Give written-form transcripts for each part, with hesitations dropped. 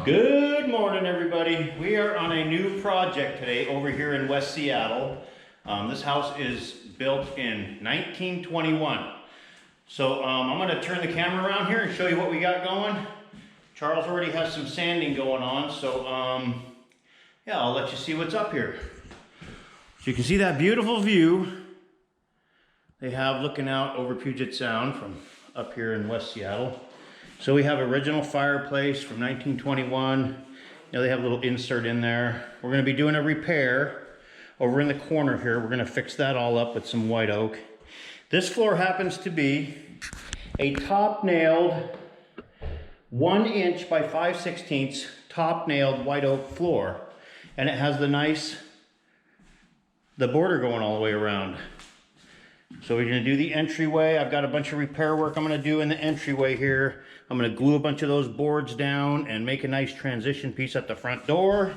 Good morning, everybody. We are on a new project today over here in West Seattle. This house is built in 1921. So I'm going to turn the camera around here and show you what we got going. Charles already has some sanding going on, so yeah, I'll let you see what's up here. So you can see that beautiful view they have looking out over Puget Sound from up here in West Seattle. So we have original fireplace from 1921. You know, they have a little insert in there. We're going to be doing a repair over in the corner here. We're going to fix that all up with some white oak. This floor happens to be a top nailed 1 inch by 5/16 top nailed white oak floor. And it has the border going all the way around. So we're going to do the entryway. I've got a bunch of repair work I'm going to do in the entryway here. I'm going to glue a bunch of those boards down and make a nice transition piece at the front door.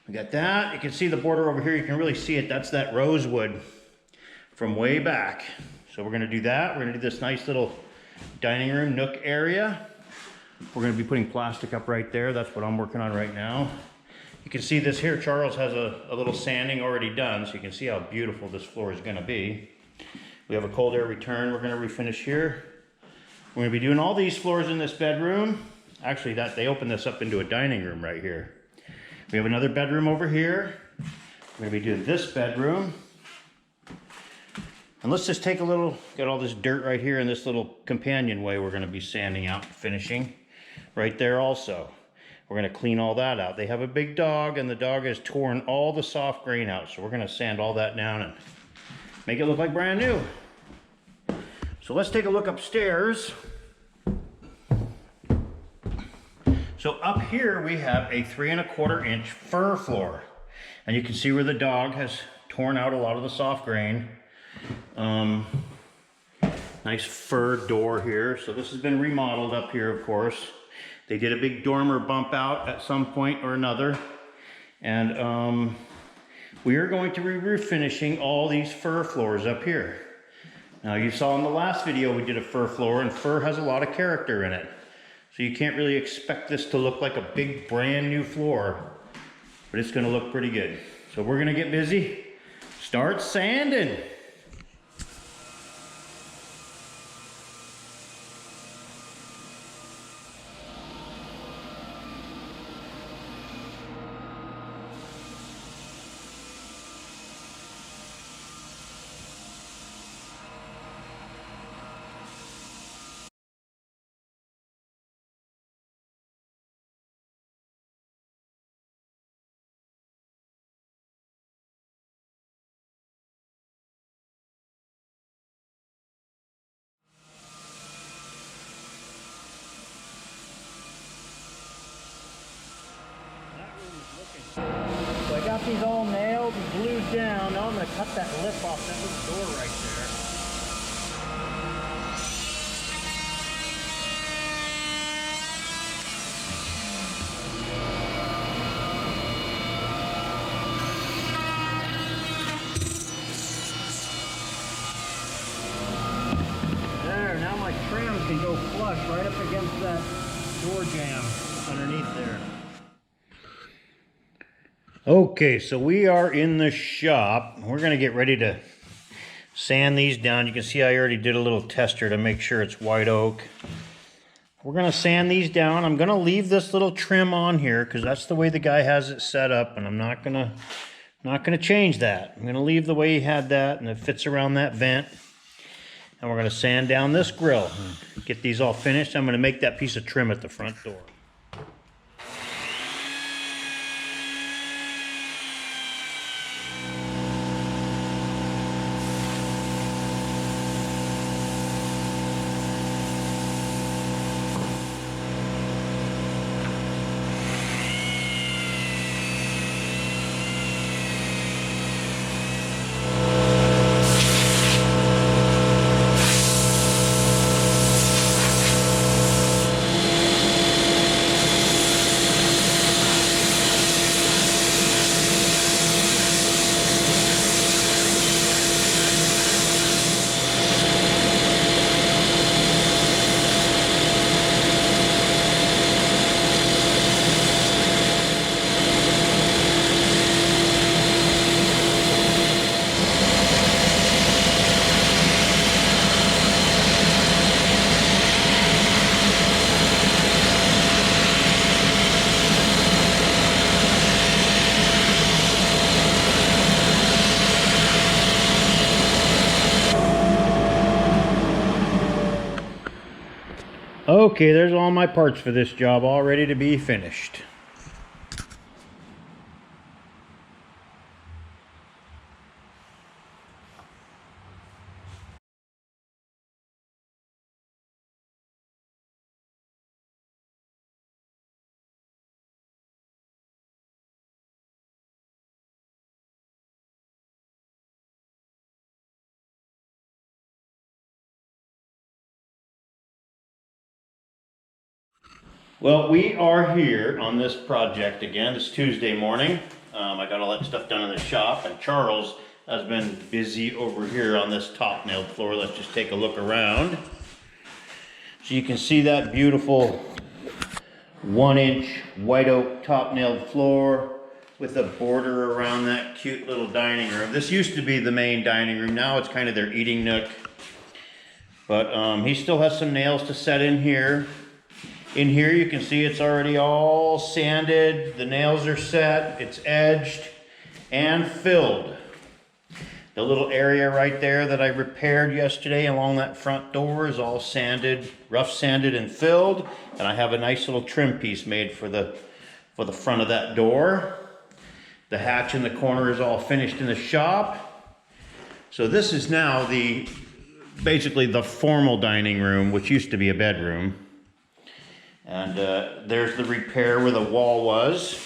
We got that. You can see the border over here. You can really see it. That's that rosewood from way back. So we're going to do that. We're going to do this nice little dining room nook area. We're going to be putting plastic up right there. That's what I'm working on right now. You can see this here. Charles has a little sanding already done, so you can see how beautiful this floor is going to be. We have a cold air return we're going to refinish here. We're going to be doing all these floors in this bedroom. Actually, they open this up into a dining room right here. We have another bedroom over here. We're going to be doing this bedroom. And let's just take a little, got all this dirt right here in this little companionway we're going to be sanding out and finishing right there also. We're going to clean all that out. They have a big dog, and the dog has torn all the soft grain out. So we're going to sand all that down and make it look like brand new. So let's take a look upstairs. So up here we have a 3 1/4 inch fir floor. And you can see where the dog has torn out a lot of the soft grain. Nice fir door here. So this has been remodeled up here, of course. They did a big dormer bump out at some point or another. And we are going to be refinishing all these fir floors up here. Now you saw in the last video we did a fir floor, and fir has a lot of character in it. So you can't really expect this to look like a big brand new floor, but it's gonna look pretty good. So we're gonna get busy, start sanding. So I got these all nailed and glued down. Now I'm going to cut that lip off that little door right there. There, now my trim can go flush right up against that door jamb underneath there. Okay, so we are in the shop. We're going to get ready to sand these down. You can see I already did a little tester to make sure it's white oak. We're going to sand these down. I'm going to leave this little trim on here because that's the way the guy has it set up, and I'm not going to change that. I'm going to leave the way he had that, and it fits around that vent. And we're going to sand down this grill. Get these all finished. I'm going to make that piece of trim at the front door. Okay, there's all my parts for this job all ready to be finished. Well, we are here on this project again. It's Tuesday morning. I got all that stuff done in the shop, and Charles has been busy over here on this top nailed floor. Let's just take a look around. So you can see that beautiful 1-inch white oak top nailed floor with a border around that cute little dining room. This used to be the main dining room. Now it's kind of their eating nook. But he still has some nails to set in here. In here you can see it's already all sanded, the nails are set, it's edged and filled. The little area right there that I repaired yesterday along that front door is all sanded, rough sanded and filled. And I have a nice little trim piece made for the front of that door. The hatch in the corner is all finished in the shop. So this is now basically the formal dining room, which used to be a bedroom. And there's the repair where the wall was.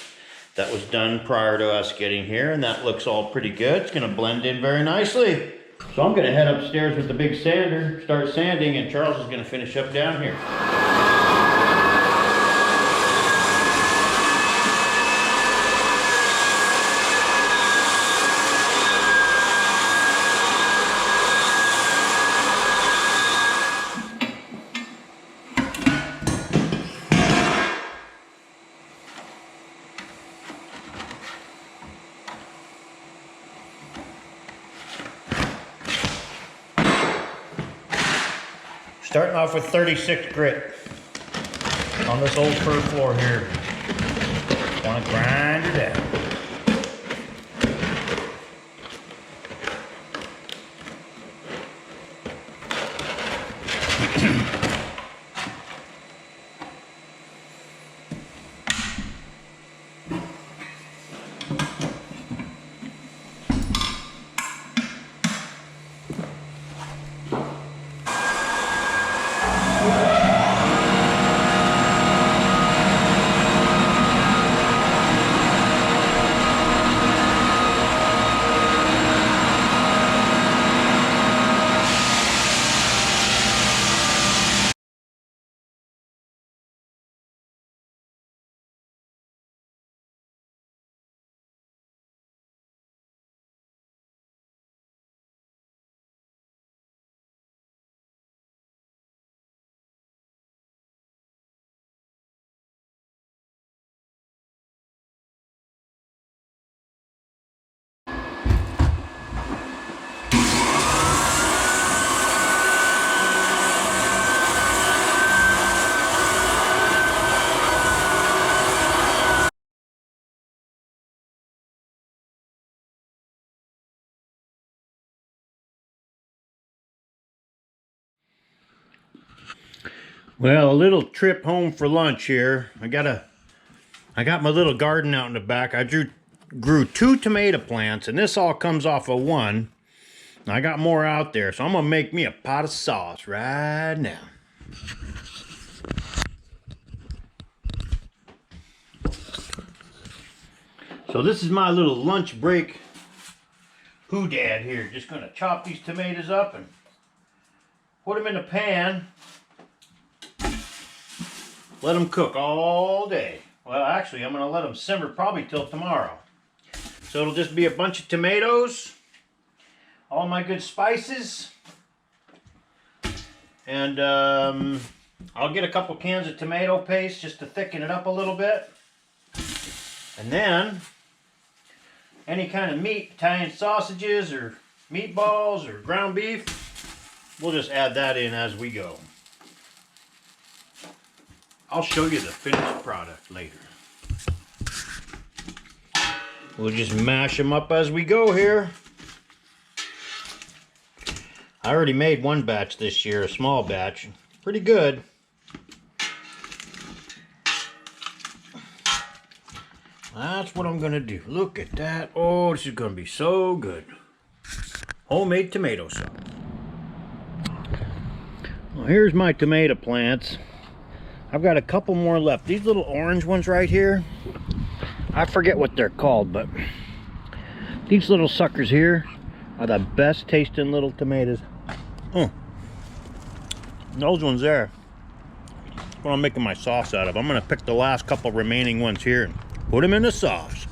That was done prior to us getting here, and that looks all pretty good. It's gonna blend in very nicely. So I'm gonna head upstairs with the big sander, start sanding, and Charles is gonna finish up down here. Starting off with 36 grit on this old fir floor here. Want to grind her down. Well, a little trip home for lunch here. I got my little garden out in the back. I grew 2 tomato plants, and this all comes off of 1. I got more out there, so I'm gonna make me a pot of sauce right now. So this is my little lunch break hoodad here. Just gonna chop these tomatoes up and put them in a pan. Let them cook all day. Well, actually, I'm going to let them simmer probably till tomorrow. So it'll just be a bunch of tomatoes, all my good spices, and I'll get a couple cans of tomato paste just to thicken it up a little bit. And then any kind of meat, Italian sausages or meatballs or ground beef, we'll just add that in as we go. I'll show you the finished product later. We'll just mash them up as we go here. I already made 1 batch this year, a small batch. Pretty good. That's what I'm gonna do. Look at that. Oh, this is gonna be so good. Homemade tomato sauce. Well, here's my tomato plants. I've got a couple more left. These little orange ones right here, I forget what they're called, but these little suckers here are the best tasting little tomatoes. Oh, those ones there, that's what I'm making my sauce out of. I'm gonna pick the last couple remaining ones here and put them in the sauce.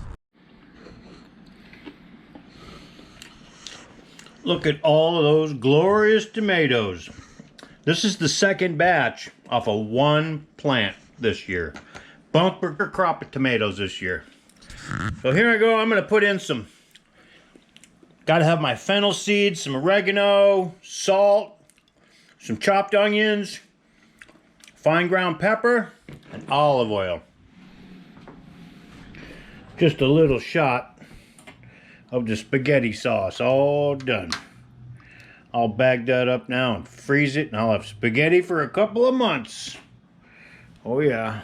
Look at all of those glorious tomatoes. This is the second batch off of one plant this year. Bumper crop of tomatoes this year. So here I go. I'm gonna put in some, gotta have my fennel seeds, some oregano, salt, some chopped onions, fine ground pepper, and olive oil. Just a little shot of the spaghetti sauce, all done. I'll bag that up now and freeze it, and I'll have spaghetti for a couple of months. Oh yeah.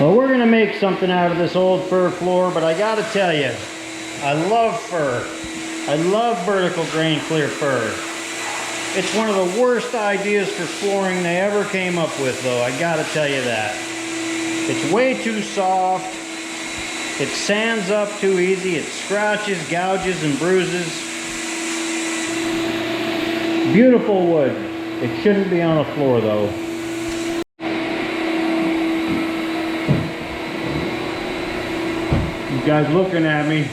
Well, we're gonna make something out of this old fir floor, but I gotta tell you, I love fir. I love vertical grain clear fir. It's one of the worst ideas for flooring they ever came up with, though, I gotta tell you that. It's way too soft, it sands up too easy, it scratches, gouges, and bruises. Beautiful wood. It shouldn't be on a floor, though. You guys looking at me.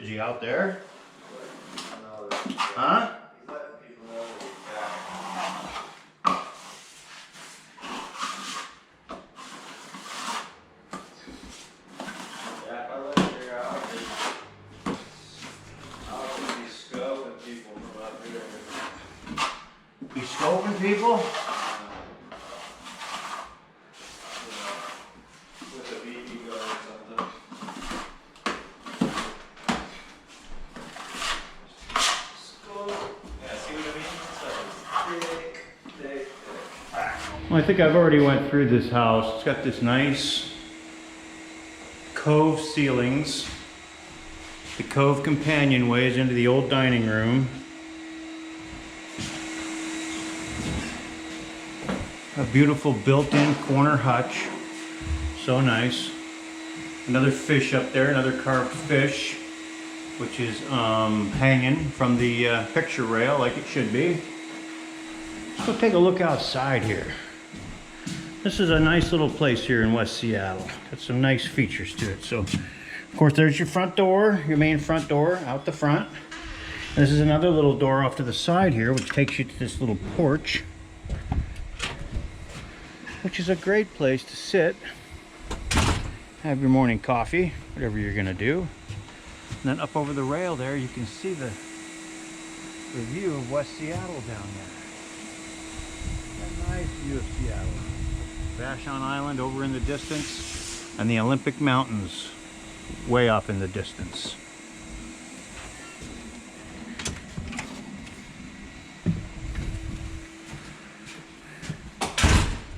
Is he out there? Huh? Be scoping people? With a BB gun or something. Yeah, see what I mean? So it's thick. Well, I think I've already went through this house. It's got this nice cove ceilings. The cove companionways into the old dining room. A beautiful built-in corner hutch. So nice. Another fish up there, another carved fish, which is hanging from the picture rail like it should be. Let's go take a look outside here. This is a nice little place here in West Seattle. Got some nice features to it. So, of course, there's your front door, your main front door out the front. This is another little door off to the side here, which takes you to this little porch, which is a great place to sit, have your morning coffee, whatever you're gonna do. And then up over the rail there, you can see the view of West Seattle down there. A nice view of Seattle. Vashon Island over in the distance, and the Olympic Mountains way off in the distance.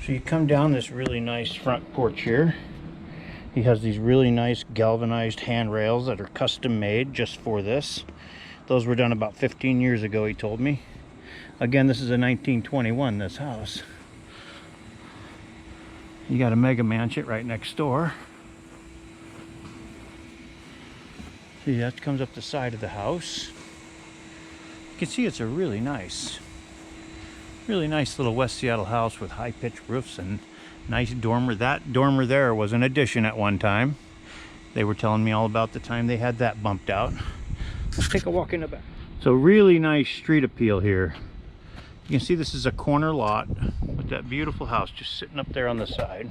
So you come down this really nice front porch here. He has these really nice galvanized handrails that are custom made just for this. Those were done about 15 years ago, he told me. Again, this is a 1921, this house. You got a mega mansion right next door. See, that comes up the side of the house. You can see it's a really nice little West Seattle house with high-pitched roofs and nice dormer. That dormer there was an addition at one time. They were telling me all about the time they had that bumped out. Let's take a walk in the back. So really nice street appeal here. You can see this is a corner lot with that beautiful house just sitting up there on the side.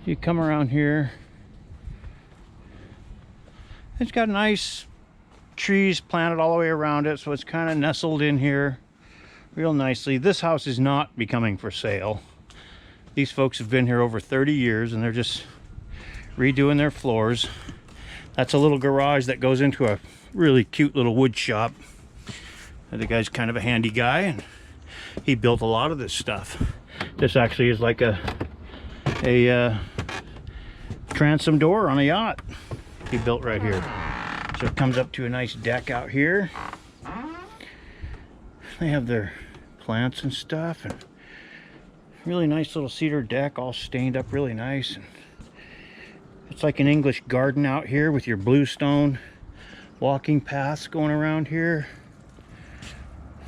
You come around here. It's got nice trees planted all the way around it, so it's kind of nestled in here real nicely. This house is not becoming for sale. These folks have been here over 30 years and they're just redoing their floors. That's a little garage that goes into a really cute little wood shop. The guy's kind of a handy guy and he built a lot of this stuff. This actually is like a transom door on a yacht he built right here. So it comes up to a nice deck out here. They have their plants and stuff, and really nice little cedar deck, all stained up really nice. And it's like an English garden out here with your bluestone walking paths going around here.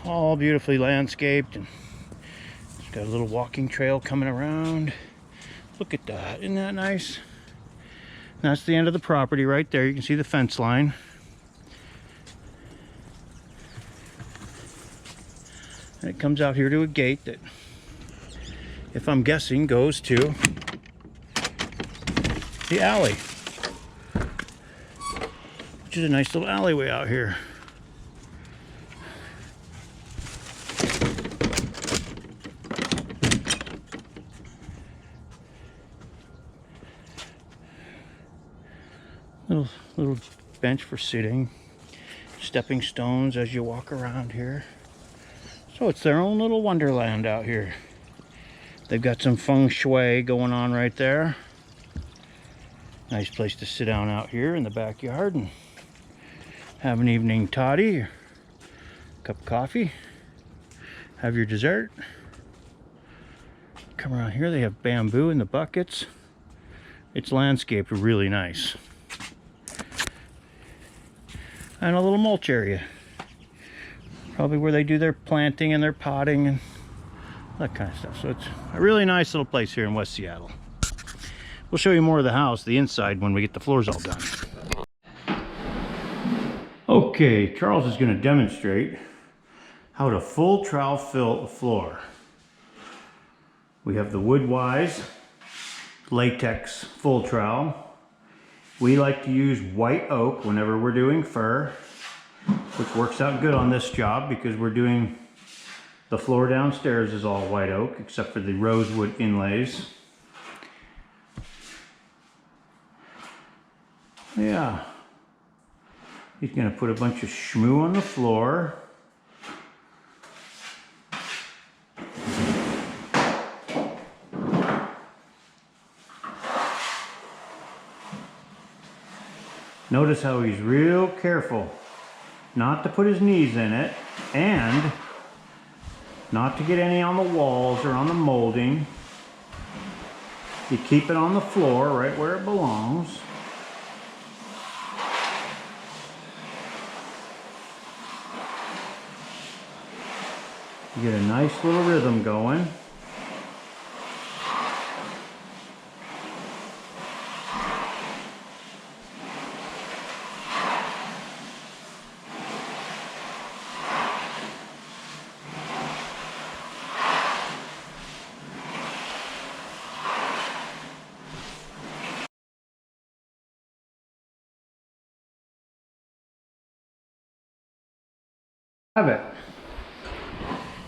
All beautifully landscaped, and it's got a little walking trail coming around. Look at that, isn't that nice? And that's the end of the property right there. You can see the fence line. And it comes out here to a gate that, if I'm guessing, goes to the alley, which is a nice little alleyway out here. Little bench for sitting, stepping stones as you walk around here. So it's their own little wonderland out here. They've got some feng shui going on right there. Nice place to sit down out here in the backyard and have an evening toddy, or a cup of coffee, have your dessert. Come around here, they have bamboo in the buckets. It's landscaped really nice. And a little mulch area. Probably where they do their planting and their potting and that kind of stuff. So it's a really nice little place here in West Seattle. We'll show you more of the house, the inside, when we get the floors all done. Okay, Charles is going to demonstrate how to full trowel fill a floor. We have the Woodwise latex full trowel. We like to use white oak whenever we're doing fir, which works out good on this job because we're doing the floor downstairs is all white oak except for the rosewood inlays. Yeah, he's gonna put a bunch of shmoo on the floor. Notice how he's real careful not to put his knees in it, and not to get any on the walls or on the molding. You keep it on the floor right where it belongs. You get a nice little rhythm going. Have it.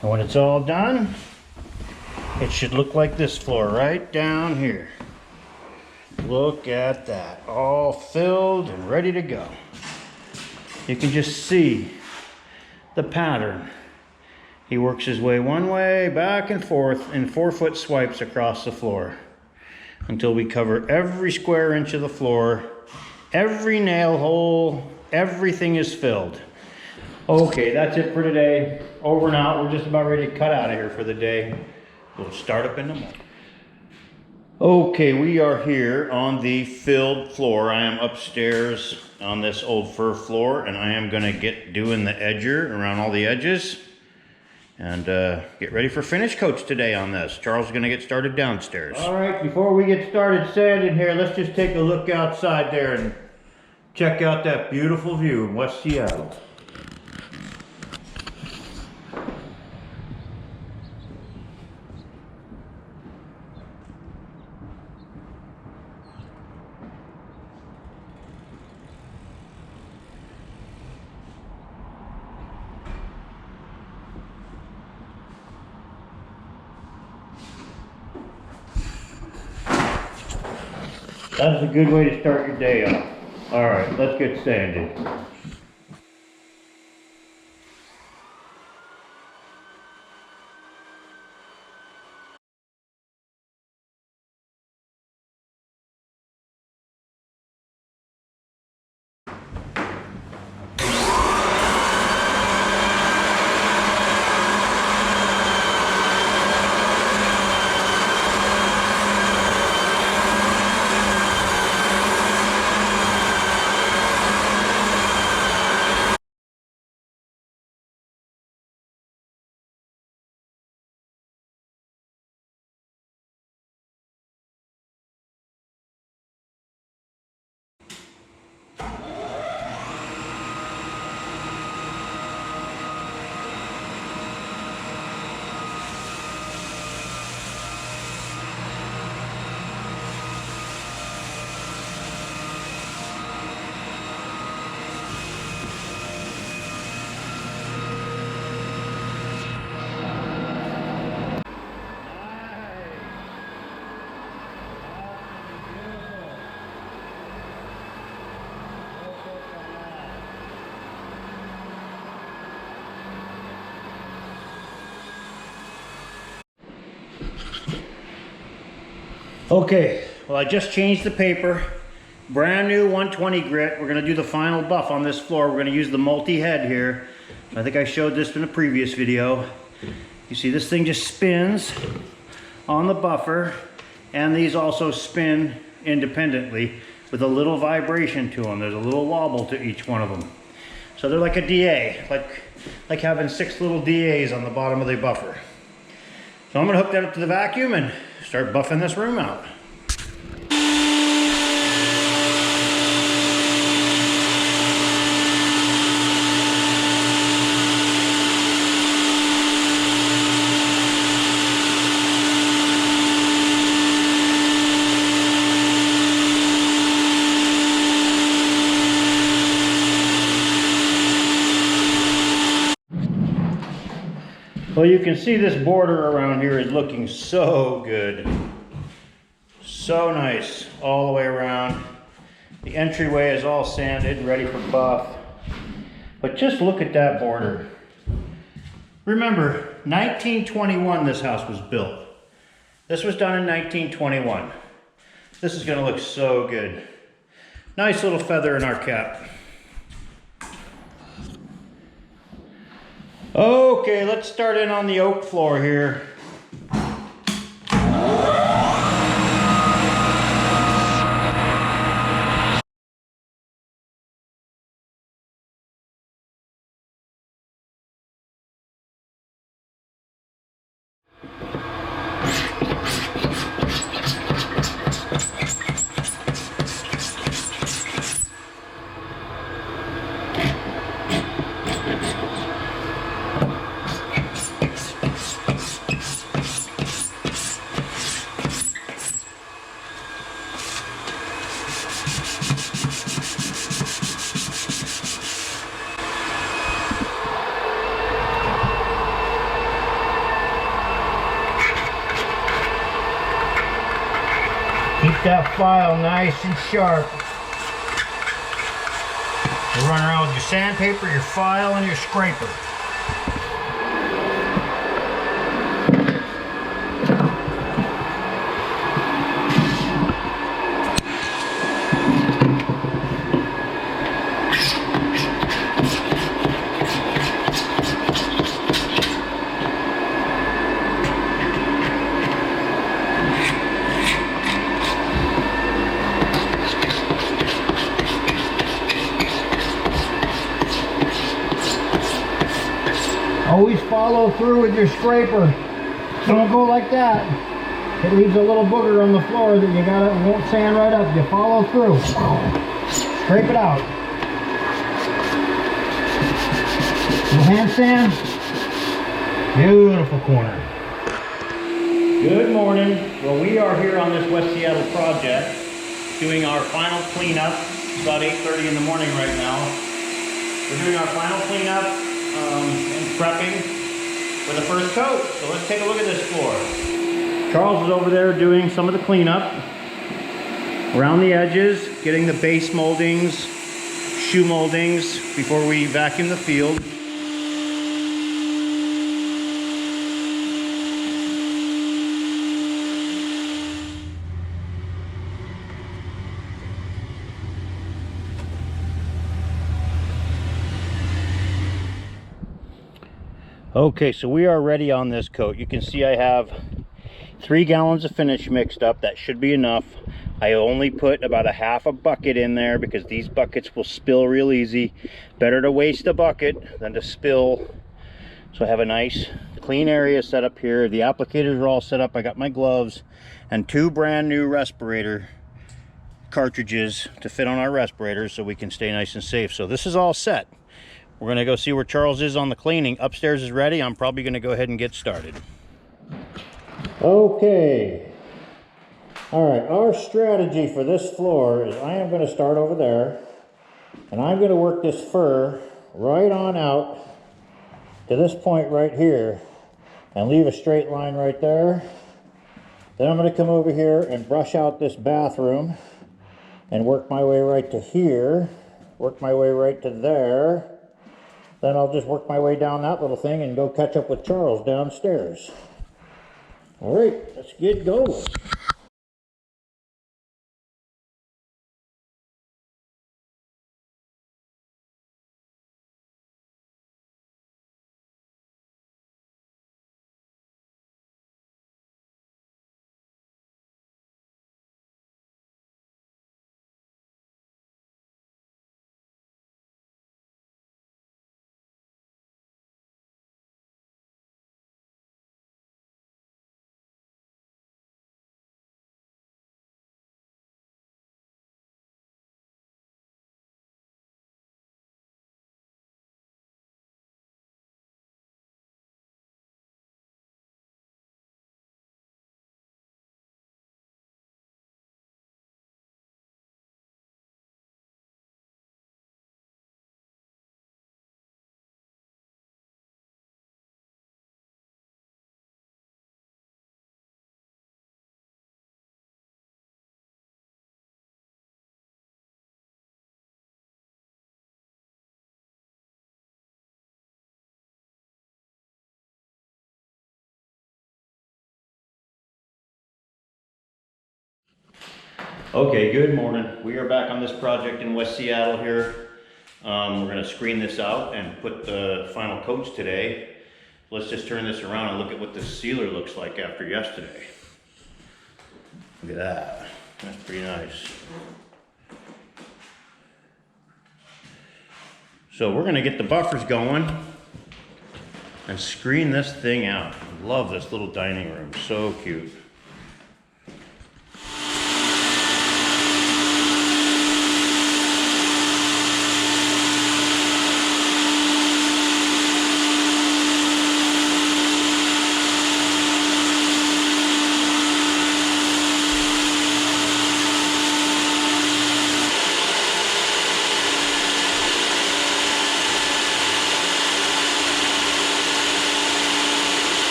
And when it's all done, it should look like this floor right down here. Look at that, all filled and ready to go. You can just see the pattern. He works his way one way, back and forth in 4-foot swipes across the floor until we cover every square inch of the floor, every nail hole, everything is filled. Okay, that's it for today. Over and out. We're just about ready to cut out of here for the day. We'll start up in the morning. Okay, we are here on the filled floor. I am upstairs on this old fir floor, and I am gonna get doing the edger around all the edges and get ready for finish coats today on this. Charles is gonna get started downstairs. All right, before we get started sanding here, let's just take a look outside there and check out that beautiful view in West Seattle. That's a good way to start your day off. All right, let's get sanded. Okay, well I just changed the paper. Brand new 120 grit. We're gonna do the final buff on this floor. We're gonna use the multi-head here. I think I showed this in a previous video. You see this thing just spins on the buffer, and these also spin independently with a little vibration to them. There's a little wobble to each one of them. So they're like a DA, like having 6 little DAs on the bottom of the buffer. So I'm gonna hook that up to the vacuum and start buffing this room out. Well, you can see this border around here is looking so good. So nice all the way around. The entryway is all sanded, ready for buff. But just look at that border. Remember, 1921 this house was built. This was done in 1921. This is gonna look so good. Nice little feather in our cap. Okay, let's start in on the oak floor here. Keep that file nice and sharp. You run around with your sandpaper, your file, and your scraper. Always follow through with your scraper. Don't go like that. It leaves a little booger on the floor that you gotta, it won't sand right up. You follow through. Scrape it out. Little hand sand. Beautiful corner. Good morning. Well, we are here on this West Seattle project doing our final cleanup. It's about 8:30 in the morning right now. We're doing our final cleanup and prepping for the first coat. So let's take a look at this floor. Charles is over there doing some of the cleanup around the edges, getting the base moldings, shoe moldings before we vacuum the field. Okay, so we are ready on this coat. You can see I have 3 gallons of finish mixed up. That should be enough. I only put about a half a bucket in there because these buckets will spill real easy. Better to waste a bucket than to spill. So I have a nice clean area set up here. The applicators are all set up. I got my gloves and 2 brand new respirator cartridges to fit on our respirators so we can stay nice and safe. So this is all set. We're gonna go see where Charles is on the cleaning. Upstairs is ready. I'm probably gonna go ahead and get started. Okay. All right, our strategy for this floor is I am gonna start over there and I'm gonna work this fur right on out to this point right here and leave a straight line right there. Then I'm gonna come over here and brush out this bathroom and work my way right to here, work my way right to there. Then I'll just work my way down that little thing and go catch up with Charles downstairs. All right, let's get going. Okay, good morning. We are back on this project in West Seattle here. We're gonna screen this out and put the final coats today. Let's just turn this around and look at what the sealer looks like after yesterday. Look at that, that's pretty nice. So we're gonna get the buffers going and screen this thing out. Love this little dining room, so cute.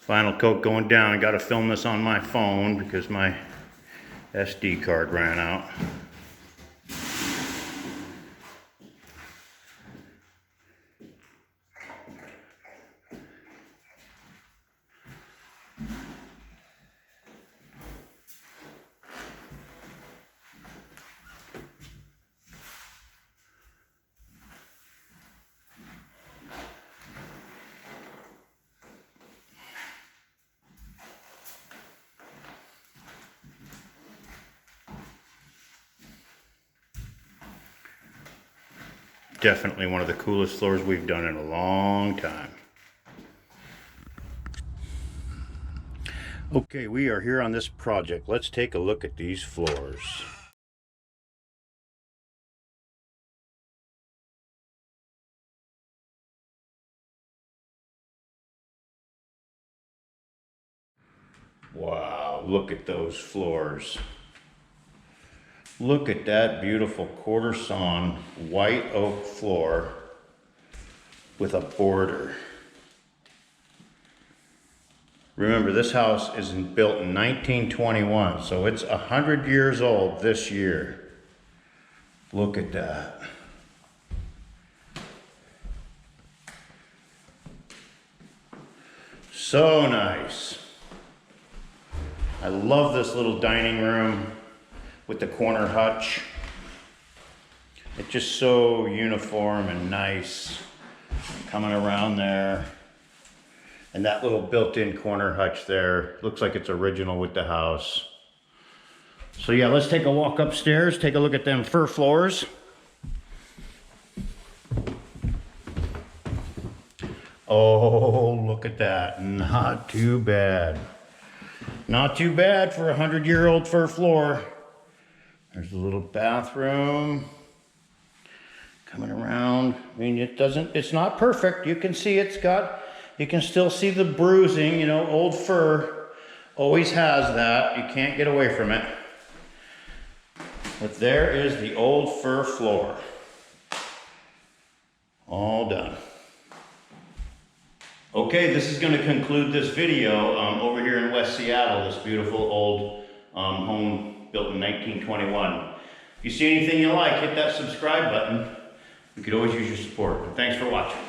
Final coat going down. I gotta film this on my phone because my SD card ran out. Definitely one of the coolest floors we've done in a long time. Okay, we are here on this project. Let's take a look at these floors. Wow, look at those floors. Look at that beautiful quarter sawn white oak floor with a border. Remember, this house is built in 1921, so it's 100 years old this year. Look at that. So nice. I love this little dining room with the corner hutch. It's just so uniform and nice coming around there. And that little built-in corner hutch there, looks like it's original with the house. So yeah, let's take a walk upstairs, take a look at them fir floors. Oh, look at that, not too bad. Not too bad for a 100-year-old fir floor. There's a little bathroom coming around. I mean, it's not perfect. You can see you can still see the bruising, you know, old fir always has that. You can't get away from it. But there is the old fir floor. All done. Okay, this is going to conclude this video over here in West Seattle, this beautiful old home built in 1921. If you see anything you like, hit that subscribe button. We could always use your support. Thanks for watching.